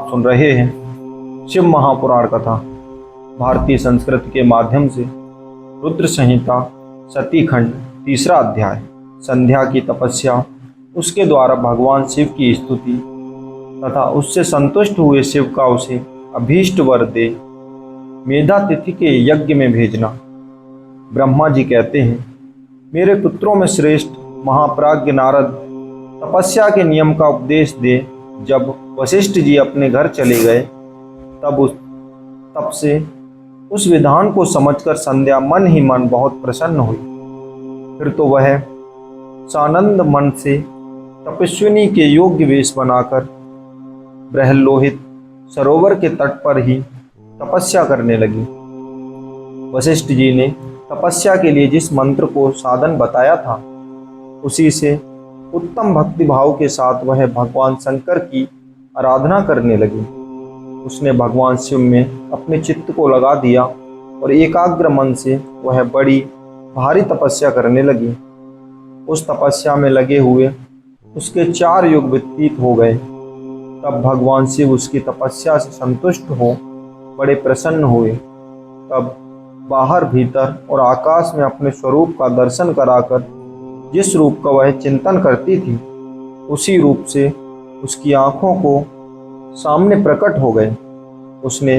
सुन रहे हैं शिव महापुराण कथा। भारतीय संस्कृति के माध्यम से रुद्र संहिता सती खंड 3 अध्याय संध्या की तपस्या, उसके द्वारा भगवान शिव की स्तुति तथा उससे संतुष्ट हुए शिव का उसे अभीष्ट वर दे मेधा तिथि के यज्ञ में भेजना। ब्रह्मा जी कहते हैं, मेरे पुत्रों में श्रेष्ठ महाप्राज्ञ नारद तपस्या के नियम का उपदेश दे। जब वशिष्ठ जी अपने घर चले गए तब से उस विधान को समझकर संध्या मन ही मन बहुत प्रसन्न हुई। फिर तो वह सानंद मन से तपस्विनी के योग्य वेश बनाकर बृहल्लोहित सरोवर के तट पर ही तपस्या करने लगी। वशिष्ठ जी ने तपस्या के लिए जिस मंत्र को साधन बताया था, उसी से उत्तम भक्ति भाव के साथ वह भगवान शंकर की आराधना करने लगी। उसने भगवान शिव में अपने चित्त को लगा दिया और एकाग्र मन से वह बड़ी भारी तपस्या करने लगी। उस तपस्या में लगे हुए उसके 4 युग व्यतीत हो गए। तब भगवान शिव उसकी तपस्या से संतुष्ट हो बड़े प्रसन्न हुए। तब बाहर भीतर और आकाश में अपने स्वरूप का दर्शन कराकर जिस रूप का वह चिंतन करती थी, उसी रूप से उसकी आँखों को सामने प्रकट हो गए। उसने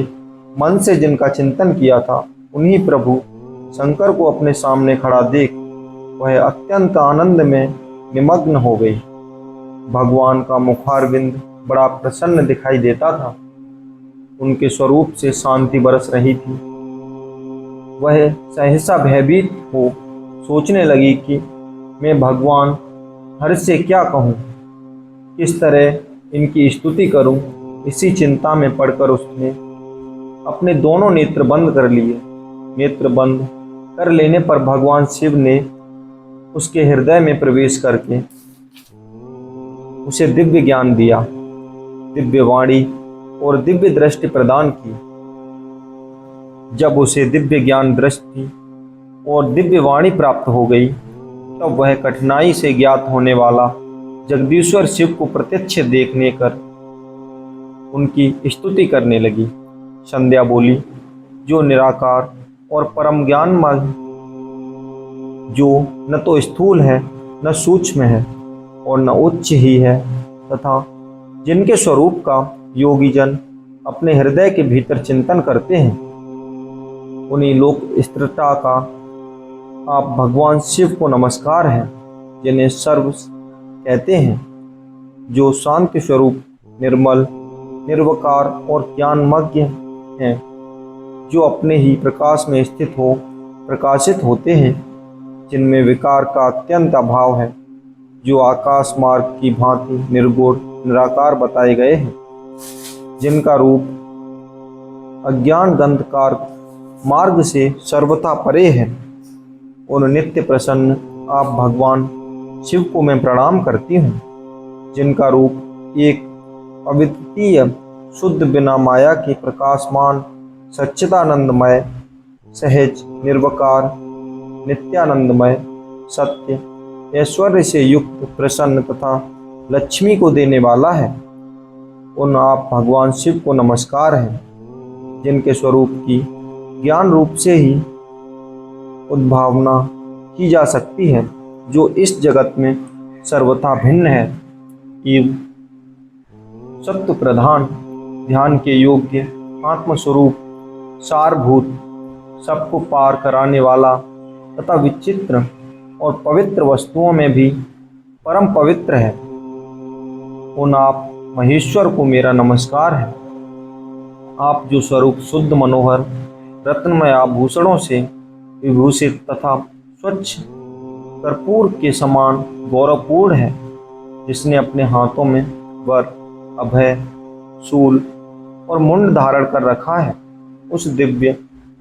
मन से जिनका चिंतन किया था, उन्हीं प्रभु शंकर को अपने सामने खड़ा देख वह अत्यंत आनंद में निमग्न हो गई। भगवान का मुखारविंद बड़ा प्रसन्न दिखाई देता था। उनके स्वरूप से शांति बरस रही थी। वह सहसा भयभीत हो सोचने लगी कि मैं भगवान हर से क्या कहूँ, किस तरह इनकी स्तुति करूँ। इसी चिंता में पड़कर उसने अपने दोनों नेत्र बंद कर लिए। नेत्र बंद कर लेने पर भगवान शिव ने उसके हृदय में प्रवेश करके उसे दिव्य ज्ञान दिया, दिव्य वाणी और दिव्य दृष्टि प्रदान की। जब उसे दिव्य ज्ञान दृष्टि और दिव्य वाणी प्राप्त हो गई, तब वह कठिनाई से ज्ञात होने वाला जगदीश्वर शिव को प्रत्यक्ष देखने कर उनकी स्तुति करने लगी। संध्या बोली, जो निराकार और परम ज्ञानमय, जो न तो स्थूल है न सूक्ष्म है और न उच्च ही है, तथा जिनके स्वरूप का योगी जन अपने हृदय के भीतर चिंतन करते हैं, उन्हीं लोक स्थिरता का आप भगवान शिव को नमस्कार है, जिन्हें सर्व कहते हैं, जो शांति स्वरूप निर्मल निर्विकार और ज्ञानमग्न हैं, जो अपने ही प्रकाश में स्थित हो प्रकाशित होते हैं, जिनमें विकार का अत्यंत अभाव है, जो आकाश मार्ग की भांति निर्गुण निराकार बताए गए हैं, जिनका रूप अज्ञान गंधकार मार्ग से सर्वथा परे है। उन नित्य प्रसन्न आप भगवान शिव को मैं प्रणाम करती हूँ, जिनका रूप एक अद्वितीय शुद्ध बिना माया के प्रकाशमान सच्चिदानंदमय सहज निर्विकार नित्यानंदमय सत्य ऐश्वर्य से युक्त प्रसन्न तथा लक्ष्मी को देने वाला है। उन आप भगवान शिव को नमस्कार है, जिनके स्वरूप की ज्ञान रूप से ही उद्भावना की जा सकती है, जो इस जगत में सर्वथा भिन्न है। एवं सत्व प्रधान ध्यान के योग्य आत्मस्वरूप सारभूत सबको पार कराने वाला तथा विचित्र और पवित्र वस्तुओं में भी परम पवित्र है। उन आप महेश्वर को मेरा नमस्कार है। आप जो स्वरूप शुद्ध मनोहर रत्नमय आभूषणों से विभूषित तथा स्वच्छ कर्पूर के समान गौरवपूर्ण है, जिसने अपने हाथों में वर अभय शूल और मुंड धारण कर रखा है, उस दिव्य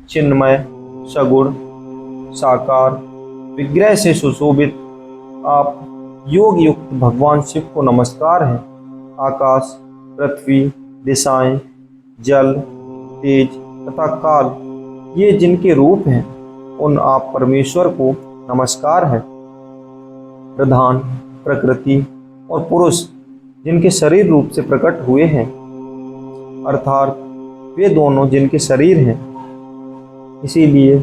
चिन्मय सगुण साकार विग्रह से सुशोभित आप योग युक्त भगवान शिव को नमस्कार है। आकाश पृथ्वी दिशाएं जल तेज तथा काल ये जिनके रूप हैं, उन आप परमेश्वर को नमस्कार है। प्रधान प्रकृति और पुरुष जिनके शरीर रूप से प्रकट हुए हैं, अर्थात वे दोनों जिनके शरीर हैं, इसीलिए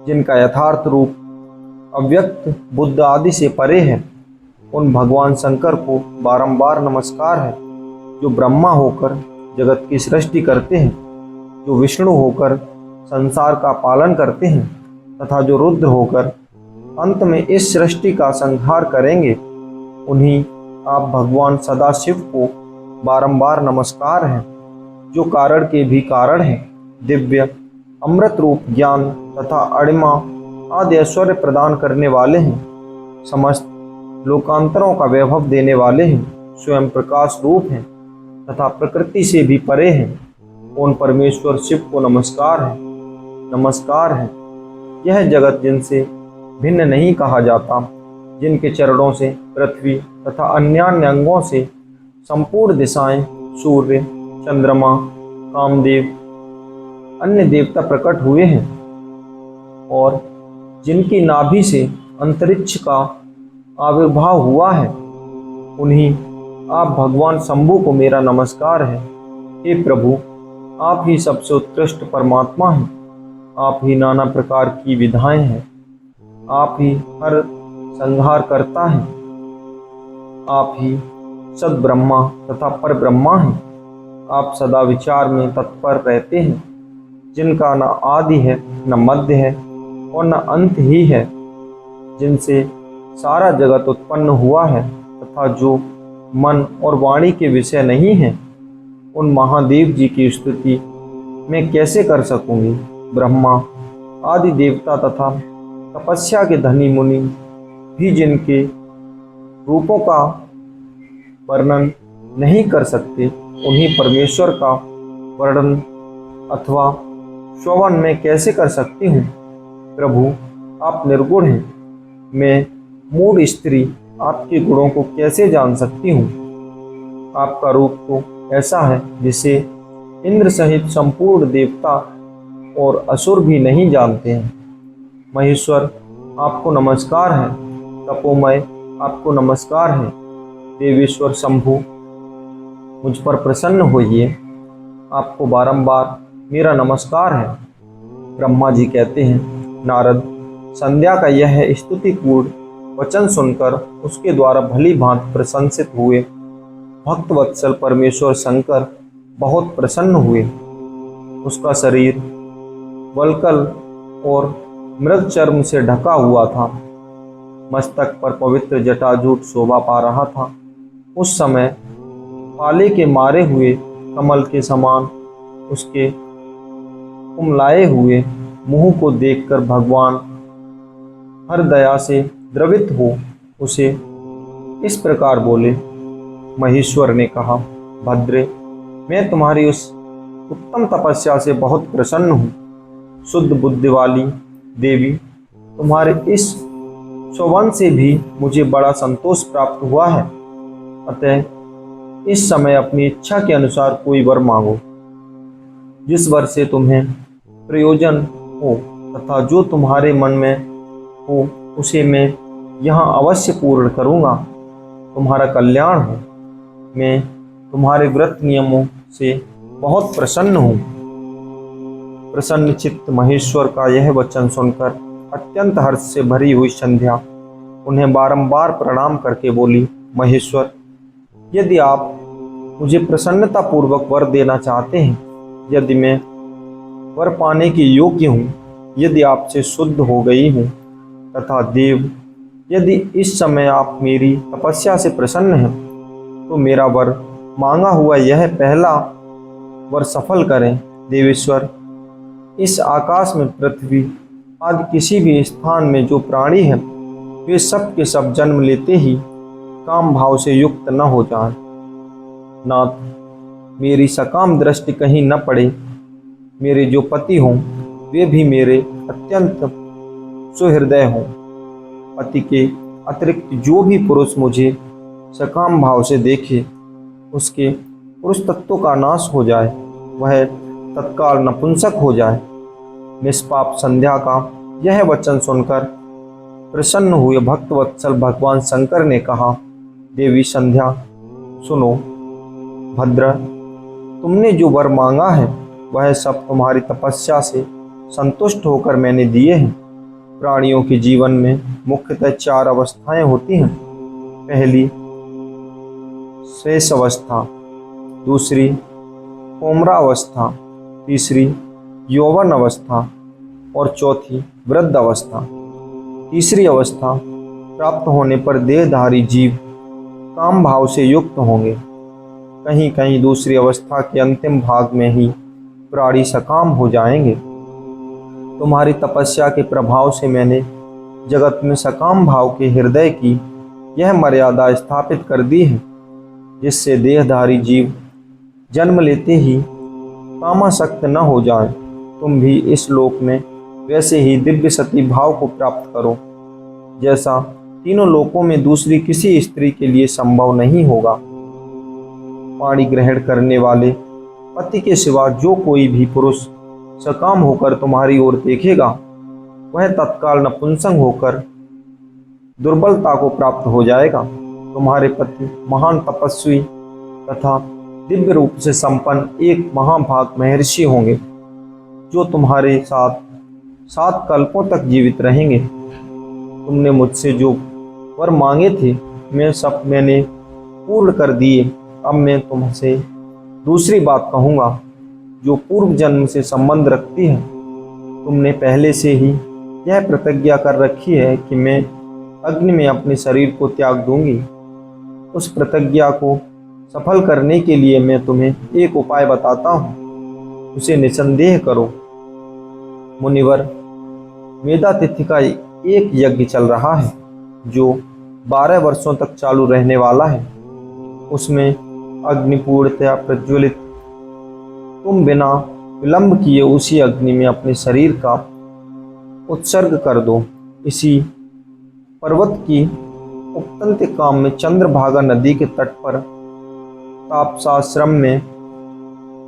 जिनका यथार्थ रूप अव्यक्त बुद्ध आदि से परे है, उन भगवान शंकर को बारंबार नमस्कार है, जो ब्रह्मा होकर जगत की सृष्टि करते हैं, जो विष्णु होकर संसार का पालन करते हैं तथा जो रुद्र होकर अंत में इस सृष्टि का संहार करेंगे। उन्हीं आप भगवान सदाशिव को बारंबार नमस्कार है, जो कारण के भी कारण हैं, दिव्य अमृत रूप ज्ञान तथा अणिमा आदि ऐश्वर्य प्रदान करने वाले हैं, समस्त लोकांतरों का वैभव देने वाले हैं, स्वयं प्रकाश रूप हैं तथा प्रकृति से भी परे हैं। उन परमेश्वर शिव को नमस्कार है, नमस्कार है। यह जगत जिनसे भिन्न नहीं कहा जाता, जिनके चरणों से पृथ्वी तथा अन्य अंगों से संपूर्ण दिशाएं, सूर्य, चंद्रमा, कामदेव, अन्य देवता प्रकट हुए हैं, और जिनकी नाभि से अंतरिक्ष का आविर्भाव हुआ है, उन्हीं आप भगवान शंभु को मेरा नमस्कार है। हे प्रभु, आप ही सबसे उत्कृष्ट परमात्मा हैं, आप ही नाना प्रकार की विधाएं हैं, आप ही हर संहार करता है, आप ही सद ब्रह्मा तथा पर ब्रह्मा हैं, आप सदा विचार में तत्पर रहते हैं, जिनका न आदि है न मध्य है और न अंत ही है, जिनसे सारा जगत उत्पन्न हुआ है तथा जो मन और वाणी के विषय नहीं है, उन महादेव जी की स्तुति मैं कैसे कर सकूंगी। ब्रह्मा आदि देवता तथा तपस्या के धनी मुनि भी जिनके रूपों का वर्णन नहीं कर सकते, उन्हीं परमेश्वर का वर्णन अथवा श्रवण मैं कैसे कर सकती हूँ। प्रभु, आप निर्गुण हैं, मैं मूढ़ स्त्री आपके गुणों को कैसे जान सकती हूँ। आपका रूप तो ऐसा है जिसे इंद्र सहित संपूर्ण देवता और असुर भी नहीं जानते हैं। महेश्वर, आपको नमस्कार है। तपोमय, आपको नमस्कार है। देवेश्वर शंभु, मुझ पर प्रसन्न होइए, आपको बारंबार मेरा नमस्कार है। ब्रह्मा जी कहते हैं, नारद संध्या का यह स्तुतिपूर्ण वचन सुनकर उसके द्वारा भली भांति प्रशंसित हुए भक्तवत्सल परमेश्वर शंकर बहुत प्रसन्न हुए। उसका शरीर वल्कल और मृग चर्म से ढका हुआ था, मस्तक पर पवित्र जटाजूट शोभा पा रहा था। उस समय पाले के मारे हुए कमल के समान उसके कुमलाए हुए मुंह को देखकर भगवान हर दया से द्रवित हो उसे इस प्रकार बोले। महेश्वर ने कहा, भद्रे, मैं तुम्हारी उस उत्तम तपस्या से बहुत प्रसन्न हूँ। शुद्ध बुद्धि वाली देवी, तुम्हारे इस स्ववन से भी मुझे बड़ा संतोष प्राप्त हुआ है। अतः इस समय अपनी इच्छा के अनुसार कोई वर मांगो, जिस वर से तुम्हें प्रयोजन हो तथा जो तुम्हारे मन में हो उसे मैं यहाँ अवश्य पूर्ण करूँगा। तुम्हारा कल्याण हो। मैं तुम्हारे व्रत नियमों से बहुत प्रसन्न हूँ। प्रसन्न चित्त महेश्वर का यह वचन सुनकर अत्यंत हर्ष से भरी हुई संध्या उन्हें बारंबार प्रणाम करके बोली, महेश्वर, यदि आप मुझे प्रसन्नता पूर्वक वर देना चाहते हैं, यदि मैं वर पाने के योग्य हूँ, यदि आपसे शुद्ध हो गई हूँ तथा देव, यदि इस समय आप मेरी तपस्या से प्रसन्न हैं, तो मेरा वर मांगा हुआ यह पहला वर सफल करें। देवेश्वर, इस आकाश में पृथ्वी आदि किसी भी स्थान में जो प्राणी हैं, वे सब के सब जन्म लेते ही काम भाव से युक्त न हो जाएं। नाथ, मेरी सकाम दृष्टि कहीं न पड़े। मेरे जो पति हों वे भी मेरे अत्यंत सुहृदय हों। पति के अतिरिक्त जो भी पुरुष मुझे सकाम भाव से देखे, उसके पुरुष तत्व का नाश हो जाए, वह तत्काल नपुंसक हो जाए। निष्पाप संध्या का यह वचन सुनकर प्रसन्न हुए भक्तवत्सल भगवान शंकर ने कहा, देवी संध्या, सुनो। भद्र, तुमने जो वर मांगा है वह सब तुम्हारी तपस्या से संतुष्ट होकर मैंने दिए हैं। प्राणियों के जीवन में मुख्यतः 4 अवस्थाएं होती हैं। पहली शेष अवस्था, दूसरी कोमरावस्था, तीसरी यौवन अवस्था और चौथी वृद्ध अवस्था। तीसरी अवस्था प्राप्त होने पर देहधारी जीव काम भाव से युक्त होंगे। कहीं कहीं दूसरी अवस्था के अंतिम भाग में ही प्राणी सकाम हो जाएंगे। तुम्हारी तपस्या के प्रभाव से मैंने जगत में सकाम भाव के हृदय की यह मर्यादा स्थापित कर दी है, जिससे देहधारी जीव जन्म लेते ही कामासक्त न हो जाएं। तुम भी इस लोक में वैसे ही दिव्य सती भाव को प्राप्त करो, जैसा तीनों लोकों में दूसरी किसी स्त्री के लिए संभव नहीं होगा। पाणी ग्रहण करने वाले पति के सिवा जो कोई भी पुरुष सकाम होकर तुम्हारी ओर देखेगा, वह तत्काल नपुंसक होकर दुर्बलता को प्राप्त हो जाएगा। तुम्हारे पति महान तपस्वी तथा दिव्य रूप से संपन्न एक महाभाग महर्षि होंगे, जो तुम्हारे साथ 7 कल्पों तक जीवित रहेंगे। तुमने मुझसे जो वर मांगे थे मैंने पूर्ण कर दिए। अब मैं तुमसे दूसरी बात कहूँगा, जो पूर्व जन्म से संबंध रखती है। तुमने पहले से ही यह प्रतिज्ञा कर रखी है कि मैं अग्नि में अपने शरीर को त्याग दूंगी। उस प्रतिज्ञा को सफल करने के लिए मैं तुम्हें एक उपाय बताता हूँ, उसे निसंदेह करो। मुनिवर, मेधातिथि का एक यज्ञ चल रहा है जो 12 वर्षों तक चालू रहने वाला है। उसमें अग्नि पूर्णतया प्रज्वलित। तुम बिना विलंब किए उसी अग्नि में अपने शरीर का उत्सर्ग कर दो। इसी पर्वत की उपतंतिका में चंद्रभागा नदी के तट पर तापसाश्रम में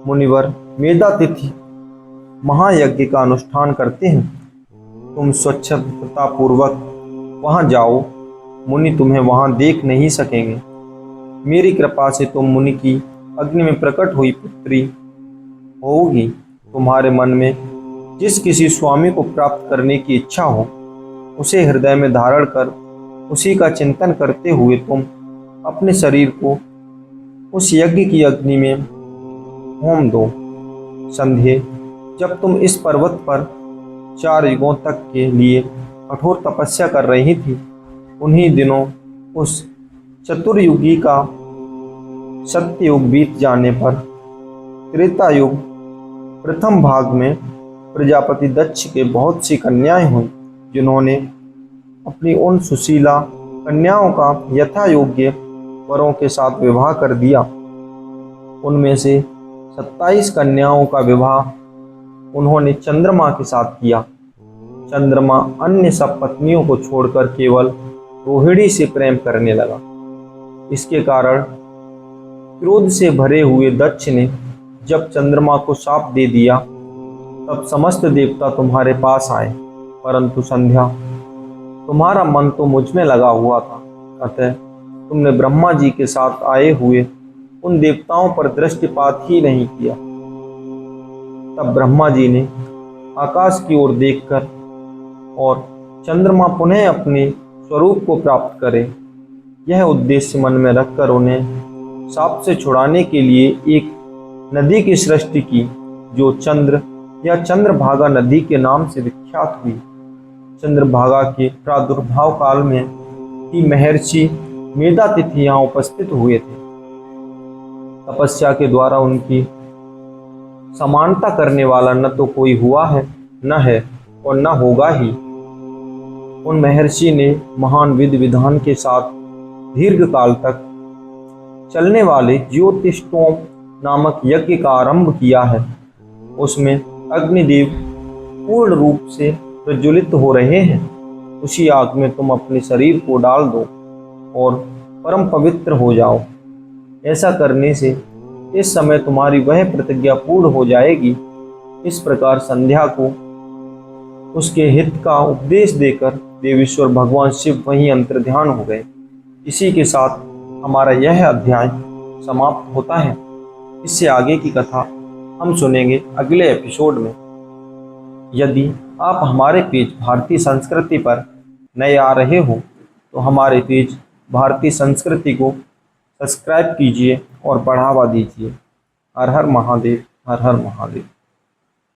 मुनिवर मेधातिथि महायज्ञ का अनुष्ठान करते हैं। तुम स्वच्छता पूर्वक वहां जाओ। मुनि तुम्हें वहां देख नहीं सकेंगे। मेरी कृपा से तुम मुनि की अग्नि में प्रकट हुई पुत्री होगी। तुम्हारे मन में जिस किसी स्वामी को प्राप्त करने की इच्छा हो, उसे हृदय में धारण कर उसी का चिंतन करते हुए तुम अपने शरीर को उस यज्ञ की अग्नि में होम दो। संध्या, जब तुम इस पर्वत पर 4 युगों तक के लिए कठोर तपस्या कर रही थी, उन्हीं दिनों उस चतुर्युगी का सत्ययुग बीत जाने पर त्रेता युग प्रथम भाग में प्रजापति दक्ष के बहुत सी कन्याएं हुई, जिन्होंने अपनी उन सुशीला कन्याओं का यथा योग्य वरों के साथ विवाह कर दिया। उनमें से 27 कन्याओं का विवाह उन्होंने चंद्रमा के साथ किया। चंद्रमा अन्य सब पत्नियों को छोड़कर केवल रोहिणी से प्रेम करने लगा। इसके कारण क्रोध से भरे हुए दक्ष ने जब चंद्रमा को शाप दे दिया, तब समस्त देवता तुम्हारे पास आए। परंतु संध्या, तुम्हारा मन तो मुझ में लगा हुआ था, अतः तुमने ब्रह्मा जी के साथ आए हुए उन देवताओं पर दृष्टिपात ही नहीं किया। तब ब्रह्मा जी ने आकाश की ओर देखकर और चंद्रमा पुनः अपने स्वरूप को प्राप्त करे, यह उद्देश्य मन में रखकर उन्हें शाप से छुड़ाने के लिए एक नदी की सृष्टि की, जो चंद्र या चंद्रभागा नदी के नाम से विख्यात हुई। चंद्रभागा के प्रादुर्भाव काल में ही महर्षि मेधातिथि यहाँ उपस्थित हुए थे। तपस्या के द्वारा उनकी समानता करने वाला न तो कोई हुआ है, न है और न होगा ही। उन महर्षि ने महान विधि विधान के साथ दीर्घ काल तक चलने वाले ज्योतिष्टोम नामक यज्ञ का आरंभ किया है। उसमें अग्निदेव पूर्ण रूप से प्रज्वलित हो रहे हैं। उसी आग में तुम अपने शरीर को डाल दो और परम पवित्र हो जाओ। ऐसा करने से इस समय तुम्हारी वह प्रतिज्ञा पूर्ण हो जाएगी। इस प्रकार संध्या को उसके हित का उपदेश देकर देवेश्वर भगवान शिव वहीं अंतर्ध्यान हो गए। इसी के साथ हमारा यह अध्याय समाप्त होता है। इससे आगे की कथा हम सुनेंगे अगले एपिसोड में। यदि आप हमारे पेज भारतीय संस्कृति पर नए आ रहे हो तो हमारे पेज भारतीय संस्कृति को सब्सक्राइब कीजिए और बढ़ावा दीजिए। हर हर महादेव, हर हर महादेव।